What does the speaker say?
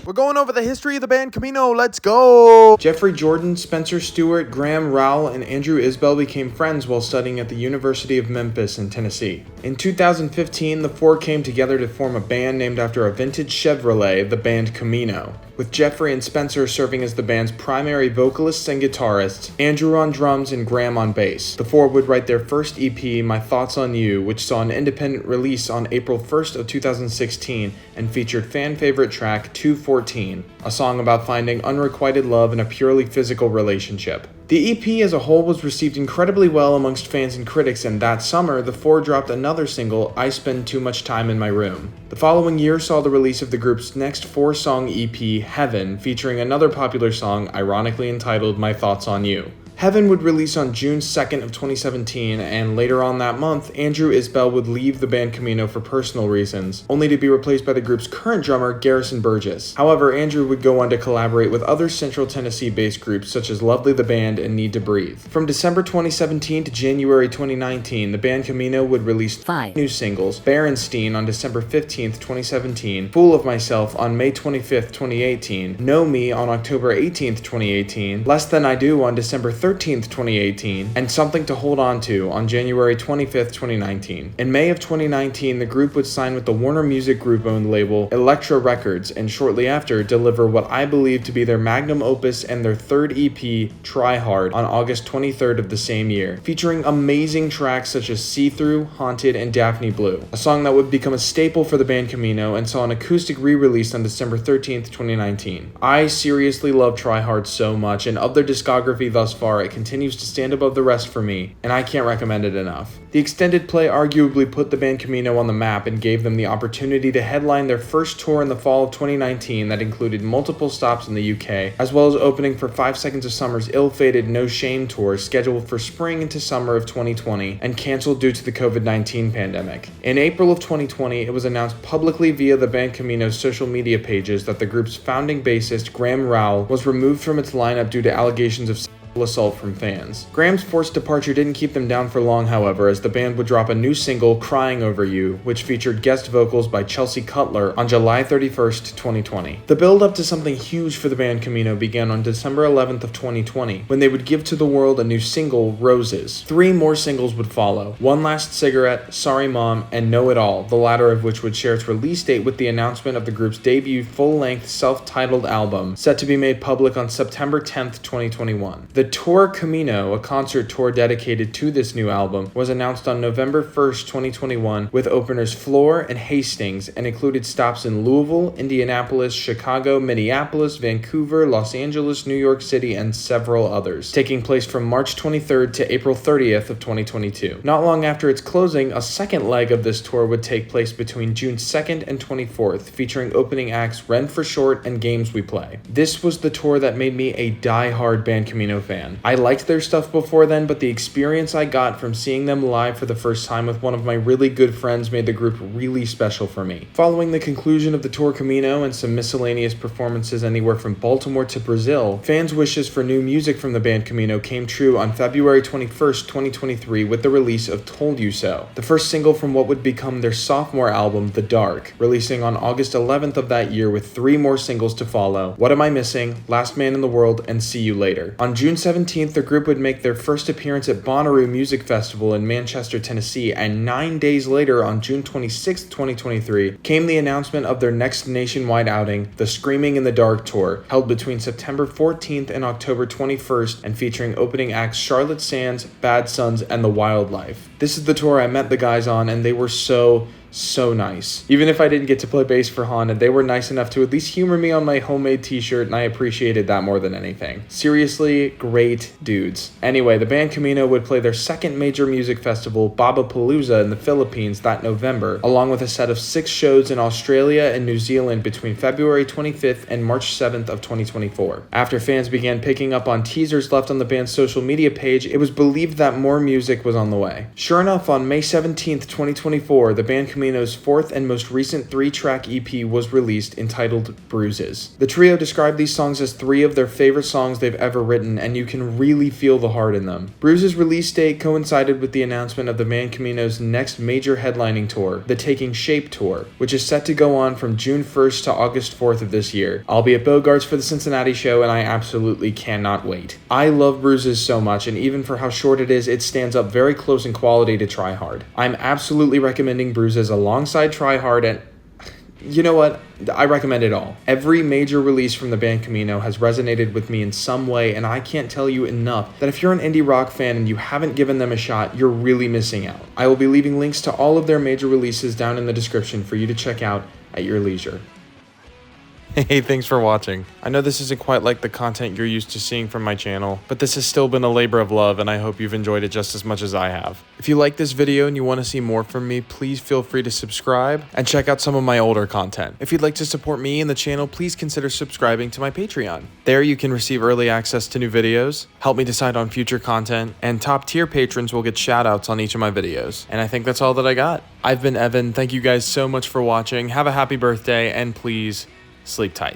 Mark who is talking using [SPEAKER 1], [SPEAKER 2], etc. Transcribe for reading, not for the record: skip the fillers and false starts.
[SPEAKER 1] We're going over the history of the band Camino. Let's go!
[SPEAKER 2] Jeffrey Jordan, Spencer Stewart, Graham Rowell, and Andrew Isbell became friends while studying at the University of Memphis in Tennessee. In 2015, the four came together to form a band named after a vintage Chevrolet, the band Camino, with Jeffrey and Spencer serving as the band's primary vocalists and guitarists, Andrew on drums and Graham on bass. The four would write their first EP, My Thoughts on You, which saw an independent release on April 1st of 2016 and featured fan favorite track 214, a song about finding unrequited love in a purely physical relationship. The EP as a whole was received incredibly well amongst fans and critics, and that summer, the four dropped another single, I Spend Too Much Time in My Room. The following year saw the release of the group's next four-song EP, Heaven, featuring another popular song, ironically entitled My Thoughts on You. Heaven would release on June 2nd of 2017, and later on that month, Andrew Isbell would leave the band Camino for personal reasons, only to be replaced by the group's current drummer, Garrison Burgess. However, Andrew would go on to collaborate with other Central Tennessee-based groups such as Lovely the Band and Need to Breathe. From December 2017 to January 2019, the band Camino would release 5 new singles: Berenstein on December 15th, 2017, Fool of Myself on May 25th, 2018, Know Me on October 18th, 2018, Less Than I Do on December 13th, 2018, and Something to Hold On To on January 25th, 2019. In May of 2019, the group would sign with the Warner Music Group-owned label Elektra Records, and shortly after, deliver what I believe to be their magnum opus and their third EP, Tryhard, on August 23rd of the same year, featuring amazing tracks such as See Through, Haunted, and Daphne Blue, a song that would become a staple for the band Camino and saw an acoustic re-release on December 13th, 2019. I seriously love Tryhard so much, and of their discography thus far, it continues to stand above the rest for me, and I can't recommend it enough. The extended play arguably put the band Camino on the map and gave them the opportunity to headline their first tour in the fall of 2019 that included multiple stops in the UK, as well as opening for 5 Seconds of Summer's ill-fated No Shame tour scheduled for spring into summer of 2020 and canceled due to the COVID-19 pandemic. In April of 2020, it was announced publicly via the band Camino's social media pages that the group's founding bassist, Graham Rowell, was removed from its lineup due to allegations of assault from fans. Graham's forced departure didn't keep them down for long, however, as the band would drop a new single, Crying Over You, which featured guest vocals by Chelsea Cutler on July 31st, 2020. The build-up to something huge for the band Camino began on December 11th of 2020, when they would give to the world a new single, Roses. 3 more singles would follow: One Last Cigarette, Sorry Mom, and Know It All, the latter of which would share its release date with the announcement of the group's debut full-length self-titled album, set to be made public on September 10th, 2021. The tour Camino, a concert tour dedicated to this new album, was announced on November 1st, 2021, with openers Floor and Hastings, and included stops in Louisville, Indianapolis, Chicago, Minneapolis, Vancouver, Los Angeles, New York City, and several others, taking place from March 23rd to April 30th of 2022. Not long after its closing, a second leg of this tour would take place between June 2nd and 24th, featuring opening acts Rent for Short and Games We Play. This was the tour that made me a die-hard band Camino fan. I liked their stuff before then, but the experience I got from seeing them live for the first time with one of my really good friends made the group really special for me. Following the conclusion of the tour Camino and some miscellaneous performances anywhere from Baltimore to Brazil, fans' wishes for new music from the band Camino came true on February 21st, 2023 with the release of Told You So, the first single from what would become their sophomore album, The Dark, releasing on August 11th of that year with 3 more singles to follow: What Am I Missing, Last Man in the World, and See You Later. On June 17th, the group would make their first appearance at Bonnaroo Music Festival in Manchester, Tennessee, and 9 days later, on June 26th, 2023, came the announcement of their next nationwide outing, the Screaming in the Dark Tour, held between September 14th and October 21st, and featuring opening acts Charlotte Sands, Bad Sons, and The Wildlife. This is the tour I met the guys on, and they were so nice. Even if I didn't get to play bass for Haunted, they were nice enough to at least humor me on my homemade t-shirt, and I appreciated that more than anything. Seriously, great dudes. Anyway, the band Camino would play their second major music festival, Babapalooza, in the Philippines that November, along with a set of 6 shows in Australia and New Zealand between February 25th and March 7th of 2024. After fans began picking up on teasers left on the band's social media page, it was believed that more music was on the way. Sure Sure enough, on May 17th, 2024, the band Camino's fourth and most recent 3-track EP was released, entitled Bruises. The trio described these songs as 3 of their favorite songs they've ever written, and you can really feel the heart in them. Bruises' release date coincided with the announcement of the band Camino's next major headlining tour, the Taking Shape Tour, which is set to go on from June 1st to August 4th of this year. I'll be at Bogart's for the Cincinnati show, and I absolutely cannot wait. I love Bruises so much, and even for how short it is, it stands up very close in quality to Tryhard. I'm absolutely recommending Bruises alongside Tryhard, and you know what? I recommend it all. Every major release from the band Camino has resonated with me in some way, and I can't tell you enough that if you're an indie rock fan and you haven't given them a shot, you're really missing out. I will be leaving links to all of their major releases down in the description for you to check out at your leisure.
[SPEAKER 1] Hey, thanks for watching. I know this isn't quite like the content you're used to seeing from my channel, but this has still been a labor of love, and I hope you've enjoyed it just as much as I have. If you like this video and you want to see more from me, please feel free to subscribe and check out some of my older content. If you'd like to support me and the channel, please consider subscribing to my Patreon. There you can receive early access to new videos, help me decide on future content, and top tier patrons will get shoutouts on each of my videos. And I think that's all that I got. I've been Evan. Thank you guys so much for watching. Have a happy birthday, and please sleep tight.